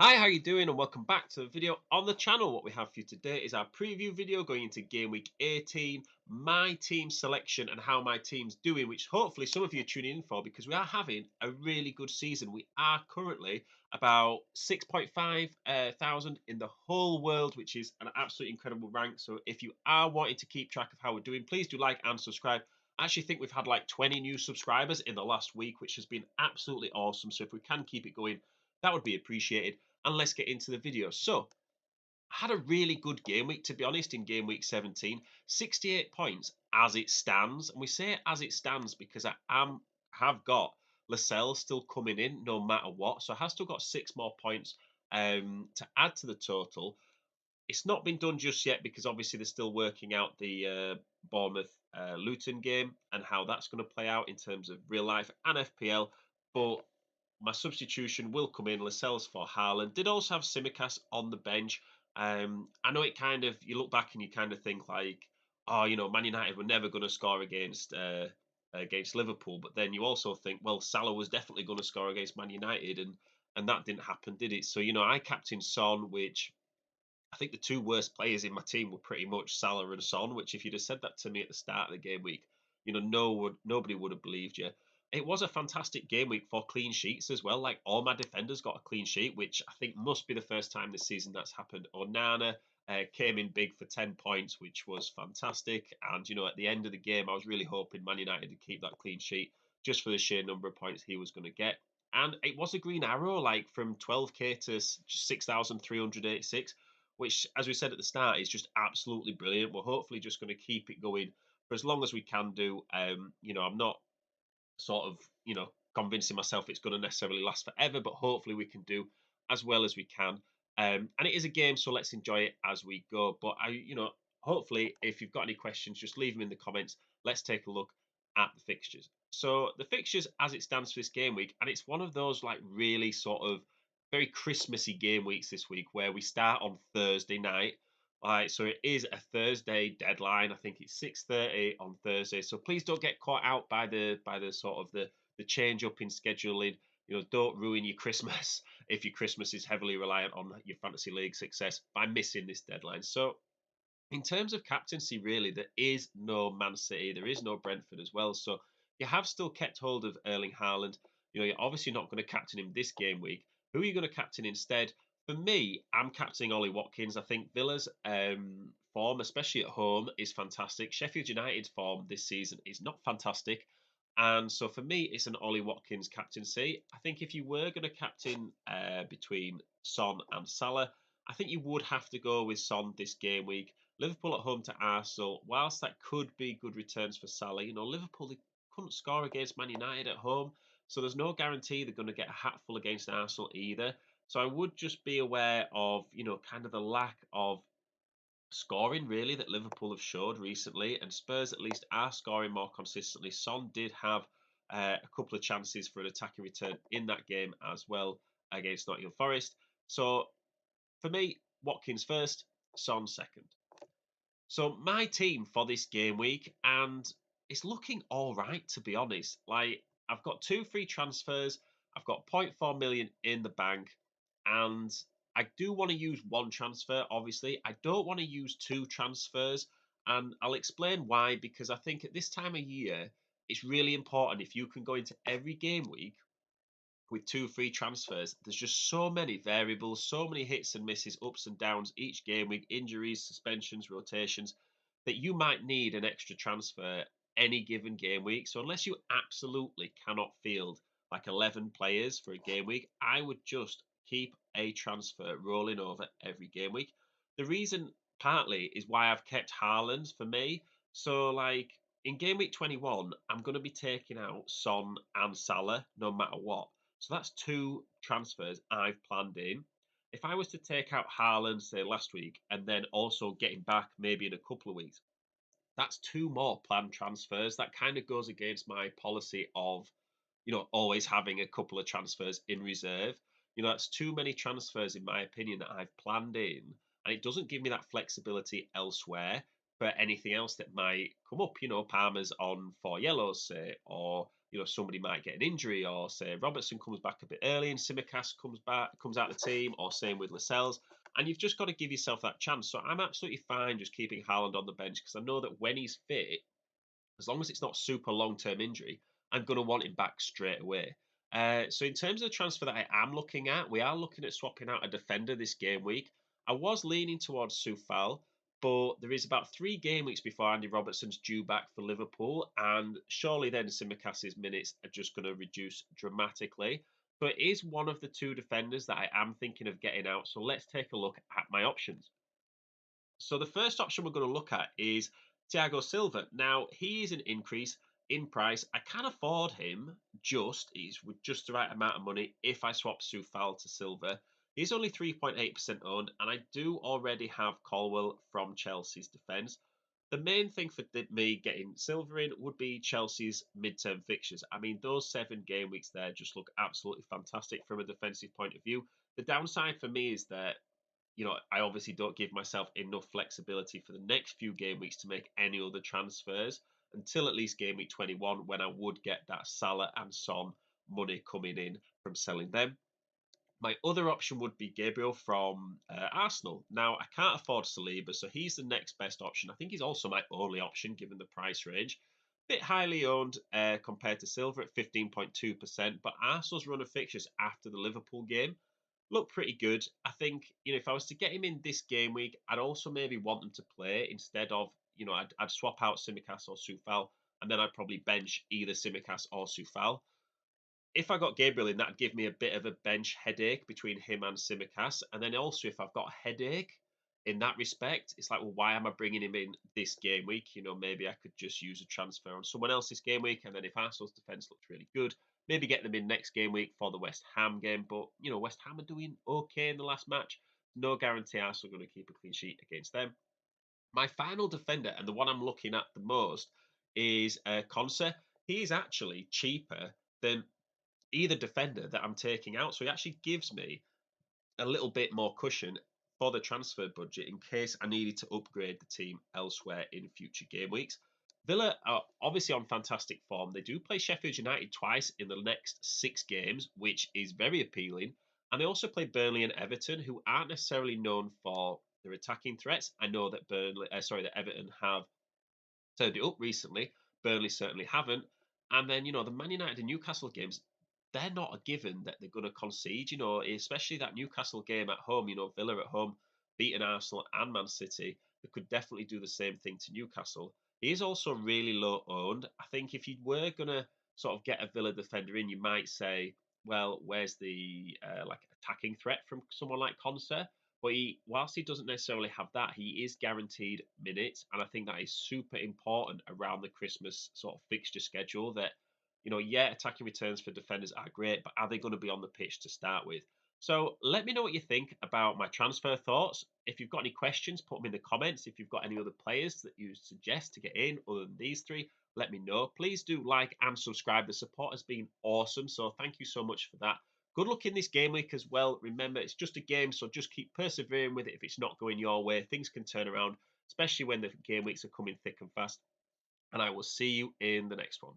Hi, how you doing? And welcome back to the video on the channel. What we have for you today is our preview video going into game week 18, my team selection and how my team's doing, which hopefully some of you are tuning in for because we are having a really good season. We are currently about 6.5 thousand in the whole world, which is an absolutely incredible rank. So if you are wanting to keep track of how we're doing, please do like and subscribe. I actually think we've had like 20 new subscribers in the last week, which has been absolutely awesome. So if we can keep it going, that would be appreciated, and let's get into the video. So, I had a really good game week, to be honest, in game week 17. 68 points as it stands. And we say as it stands because have got Lascelles still coming in no matter what. So I have still got 6 more points to add to the total. It's not been done just yet because obviously they're still working out the Bournemouth Luton game and how that's going to play out in terms of real life and FPL. But my substitution will come in Lascelles for Haaland. Did also have Simicast on the bench. I know it kind of, you look back and you kind of think like, oh, Man United were never going to score against Liverpool. But then you also think, well, Salah was definitely going to score against Man United, and that didn't happen, did it? So I captained Son, which I think the two worst players in my team were pretty much Salah and Son, which if you'd have said that to me at the start of the game week, nobody would have believed you. It was a fantastic game week for clean sheets as well. Like all my defenders got a clean sheet, which I think must be the first time this season that's happened. Onana came in big for 10 points, which was fantastic. And, at the end of the game, I was really hoping Man United to keep that clean sheet just for the sheer number of points he was going to get. And it was a green arrow, like from 12k to 6,386, which, as we said at the start, is just absolutely brilliant. We're hopefully just going to keep it going for as long as we can do. I'm not sort of, convincing myself it's going to necessarily last forever, but hopefully we can do as well as we can. And it is a game, so let's enjoy it as we go. But hopefully, if you've got any questions, just leave them in the comments. Let's take a look at the fixtures. So the fixtures as it stands for this game week, and it's one of those like really sort of very Christmassy game weeks this week where we start on Thursday night. Right, so it is a Thursday deadline. I think it's 6:30 on Thursday. So please don't get caught out by the sort of the change up in scheduling. Don't ruin your Christmas if your Christmas is heavily reliant on your fantasy league success by missing this deadline. So in terms of captaincy, really, there is no Man City, there is no Brentford as well. So you have still kept hold of Erling Haaland. You're obviously not going to captain him this game week. Who are you going to captain instead? For me, I'm captaining Ollie Watkins. I think Villa's form, especially at home, is fantastic. Sheffield United's form this season is not fantastic. And so for me, it's an Ollie Watkins captaincy. I think if you were going to captain between Son and Salah, I think you would have to go with Son this game week. Liverpool at home to Arsenal, whilst that could be good returns for Salah, Liverpool, they couldn't score against Man United at home, so there's no guarantee they're going to get a hatful against Arsenal either. So I would just be aware of, kind of the lack of scoring really that Liverpool have showed recently, and Spurs at least are scoring more consistently. Son did have a couple of chances for an attacking return in that game as well against Nottingham Forest. So for me, Watkins first, Son second. So my team for this game week, and it's looking all right to be honest. Like I've got two free transfers, I've got zero point 0.4 million in the bank, and I do want to use one transfer. Obviously, I don't want to use two transfers, and I'll explain why. Because I think at this time of year, it's really important if you can go into every game week with two free transfers. There's just so many variables, so many hits and misses, ups and downs each game week, injuries, suspensions, rotations, that you might need an extra transfer any given game week. So unless you absolutely cannot field like 11 players for a game week, I would just keep a transfer rolling over every game week. The reason partly is why I've kept Haaland for me. So like in game week 21, I'm going to be taking out Son and Salah no matter what. So that's two transfers I've planned in. If I was to take out Haaland, say last week, and then also get him back maybe in a couple of weeks, that's two more planned transfers. That kind of goes against my policy of, always having a couple of transfers in reserve. That's too many transfers, in my opinion, that I've planned in. And it doesn't give me that flexibility elsewhere for anything else that might come up. Palmer's on four yellows, say, or somebody might get an injury, or say Robertson comes back a bit early and Simicast comes out of the team, or same with Lascelles. And you've just got to give yourself that chance. So I'm absolutely fine just keeping Haaland on the bench because I know that when he's fit, as long as it's not super long term injury, I'm going to want him back straight away. So in terms of the transfer that I am looking at, we are looking at swapping out a defender this game week. I was leaning towards Soufal, but there is about 3 game weeks before Andy Robertson's due back for Liverpool, and surely then Simicast's minutes are just going to reduce dramatically. So it is one of the two defenders that I am thinking of getting out. So let's take a look at my options. So the first option we're going to look at is Thiago Silva. Now he is an increase in price. I can afford him. He's with just the right amount of money. If I swap Soufal to Silva, he's only 3.8% owned, and I do already have Colwell from Chelsea's defence. The main thing for me getting Silva in would be Chelsea's midterm fixtures. I mean, those 7 game weeks there just look absolutely fantastic from a defensive point of view. The downside for me is that I obviously don't give myself enough flexibility for the next few game weeks to make any other transfers until at least game week 21, when I would get that Salah and Son money coming in from selling them. My other option would be Gabriel from Arsenal. Now, I can't afford Saliba, so he's the next best option. I think he's also my only option given the price range. Bit highly owned compared to Silver at 15.2%, but Arsenal's run of fixtures after the Liverpool game look pretty good. I think, if I was to get him in this game week, I'd also maybe want him to play instead of, I'd swap out Simicast or Soufal, and then I'd probably bench either Simicast or Soufal. If I got Gabriel in, that'd give me a bit of a bench headache between him and Simicast. And then also, if I've got a headache in that respect, it's like, well, why am I bringing him in this game week? Maybe I could just use a transfer on someone else this game week. And then if Arsenal's defence looks really good, maybe get them in next game week for the West Ham game. But, West Ham are doing okay in the last match. No guarantee Arsenal are going to keep a clean sheet against them. My final defender, and the one I'm looking at the most, is Conser. He's actually cheaper than either defender that I'm taking out. So he actually gives me a little bit more cushion for the transfer budget in case I needed to upgrade the team elsewhere in future game weeks. Villa are obviously on fantastic form. They do play Sheffield United twice in the next 6 games, which is very appealing. And they also play Burnley and Everton, who aren't necessarily known for their attacking threats. I know that that Everton have turned it up recently. Burnley certainly haven't. And then, the Man United and Newcastle games, they're not a given that they're going to concede, especially that Newcastle game at home, Villa at home, beating Arsenal and Man City. They could definitely do the same thing to Newcastle. He is also really low owned. I think if you were going to sort of get a Villa defender in, you might say, well, where's the attacking threat from someone like Conser? But whilst he doesn't necessarily have that, he is guaranteed minutes, and I think that is super important around the Christmas sort of fixture schedule. That yeah, attacking returns for defenders are great, but are they going to be on the pitch to start with? So let me know what you think about my transfer thoughts. If you've got any questions, put them in the comments. If you've got any other players that you suggest to get in other than these three, let me know. Please do like and subscribe. The support has been awesome, so thank you so much for that. Good luck in this game week as well. Remember, it's just a game, so just keep persevering with it. If it's not going your way, things can turn around, especially when the game weeks are coming thick and fast. And I will see you in the next one.